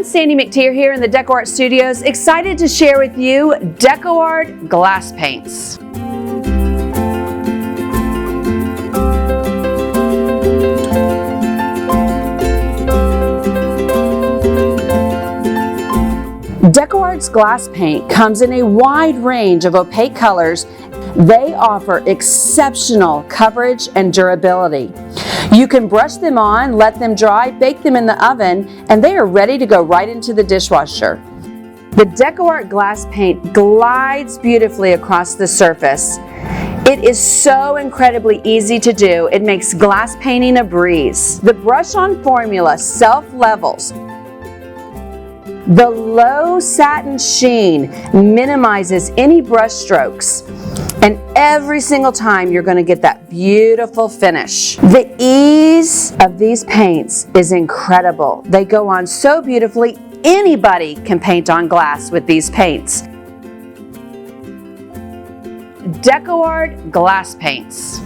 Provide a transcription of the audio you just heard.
everyone, Sandy McTeer here in the DecoArt Studios, excited to share with you DecoArt glass paints. DecoArt's glass paint comes in a wide range of opaque colors. They offer exceptional coverage and durability. You can brush them on, let them dry, bake them in the oven, and they are ready to go right into the dishwasher. The DecoArt glass paint glides beautifully across the surface. It is so incredibly easy to do. It makes glass painting a breeze. The brush-on formula self-levels. The low satin sheen minimizes any brush strokes, and every single time you're going to get that beautiful finish. The ease of these paints is incredible. They go on so beautifully. Anybody can paint on glass with these paints. DecoArt glass paints.